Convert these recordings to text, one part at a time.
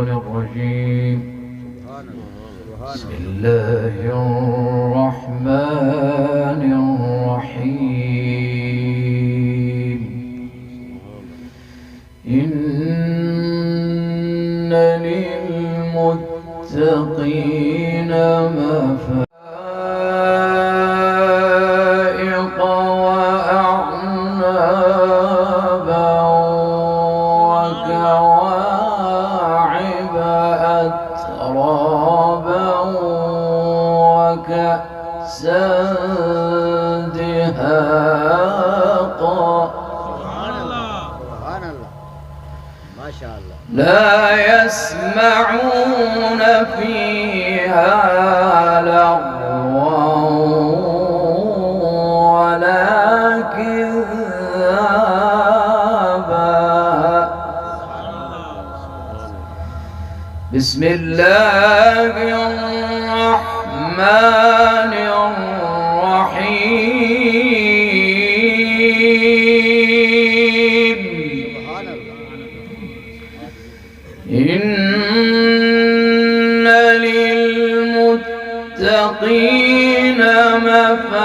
الشيطان الرجيم. بسم الله الرحمن الرحيم. إن للمتقين مفازا وأعنابا وكواعب أترابا وكأسا دهاقا. سبحان الله ما شاء الله. لا يسمعون فيها لغوا ولا كذابا. بسم الله الرحمن الرحيم. إن للمتقين مفازا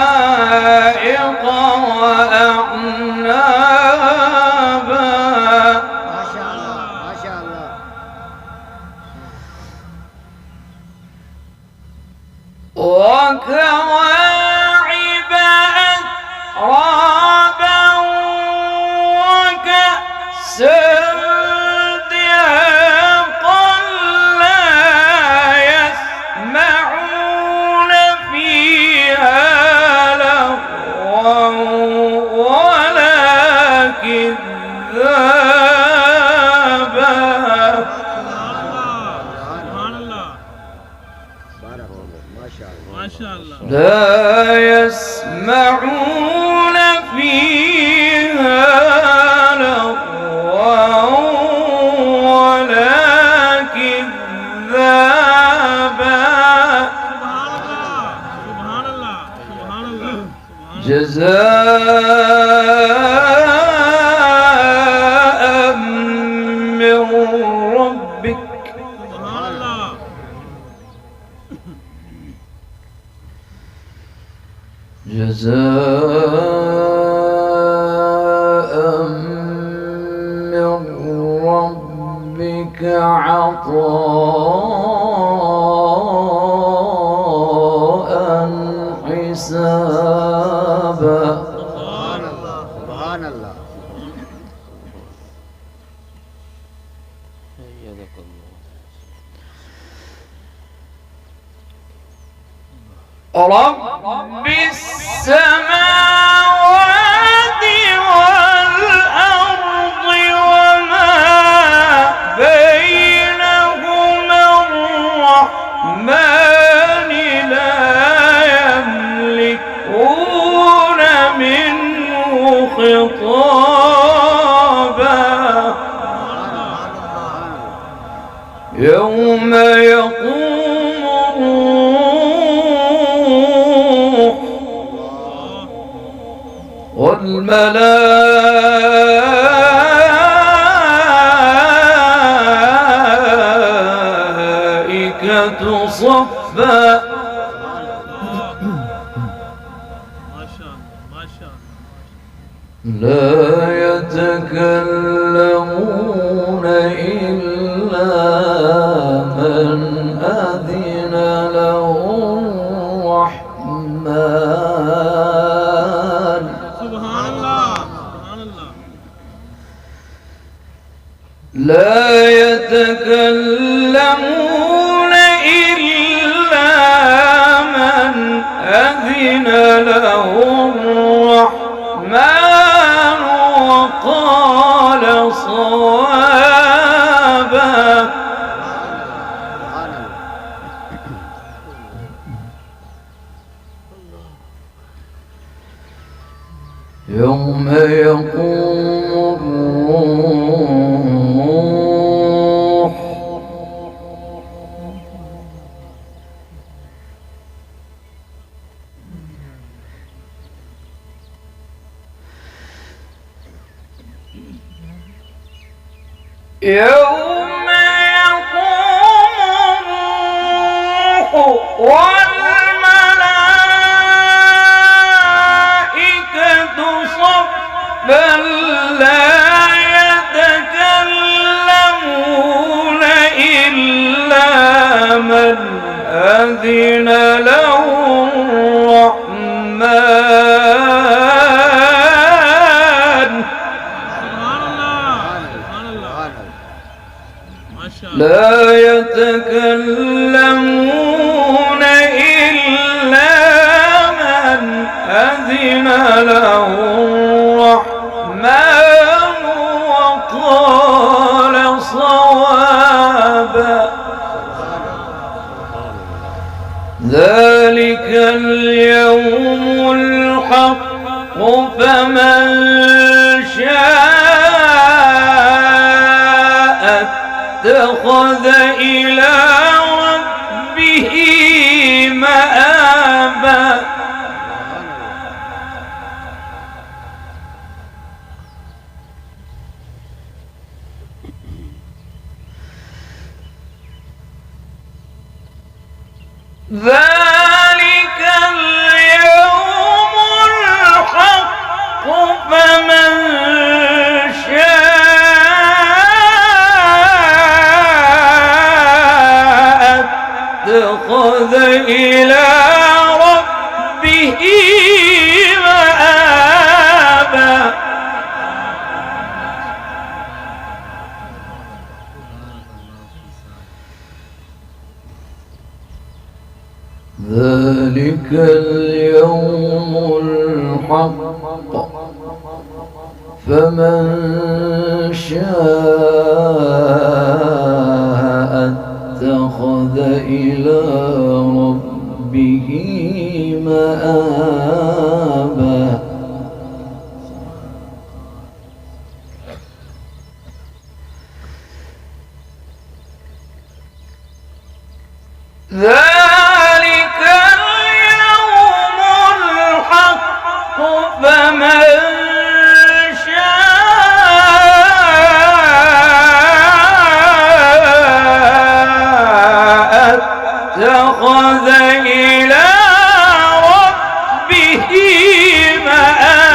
حدائق وأعنابا. ما شاء الله ما شاء الله. وكواعب أترابا وكأسا دهاقا. لا يسمعون فيها لغوا ولا كذابا. سبحان الله بارك الله ما شاء الله ما شاء الله. لا يسمعون فيها لغوا ولا كذابا. سبحان الله سبحان الله. جزاء من ربك. سبحان الله. جزاء من ربك عطاء حسابا. سبحان الله سبحان الله. رب السماوات والأرض وما بينهما الرحمن لا يملكون منه خطابا. يوم يقوم الروح والملائكة صفا. ما شاء الله ما شاء الله. لا يتكلمون إلا من أذن له الرحمن. سبحان الله سبحان الله. لا يتكلمون إلا من أذن له الرحمن وقال صوابا. سبحان الله. يوم يقوم الروح يوم يقوم الروح والملائكة صفا لا يتكلمون إلا من أذن له الرحمن. لا يتكلمون إلا من أذن له الرحمن وقال صوابا. ذلك اليوم الحق فمن شاء اتخذ إلى ربه مآبا. ذلك اليوم الحق فمن شاء اتخذ إلى ربه مآبا. ذلك اليوم الحق فمن شاء اتخذ إلى ربه مآبا. ذلك اليوم الحق فمن شاء اتخذ إلى ربه مآبا.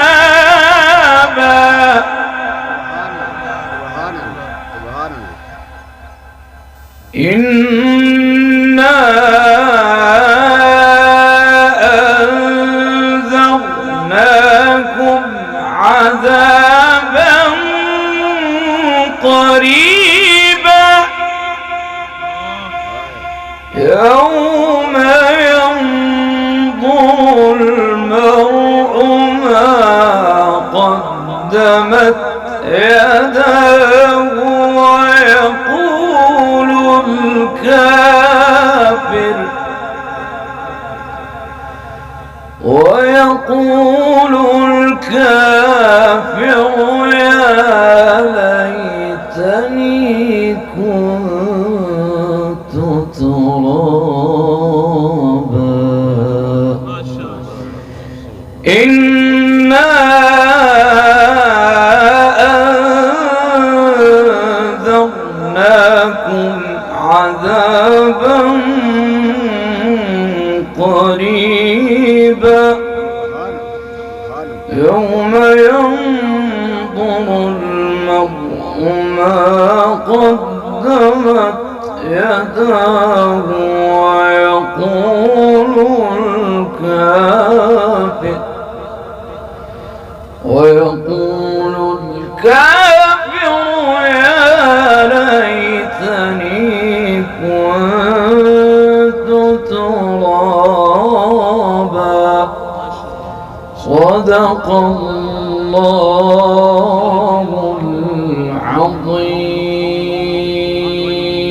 إنا أنذرناكم عذابا قريبا يوم ينظر المرء ما قدمت يداه ويقول الكافر يا ليتني كنت ترابا. إنا أنذرناكم عذابا قريبا يوم ينظر المرء ما قدمت يداه ويقول الكافر يا ليتني كنت ترابا. صدق الله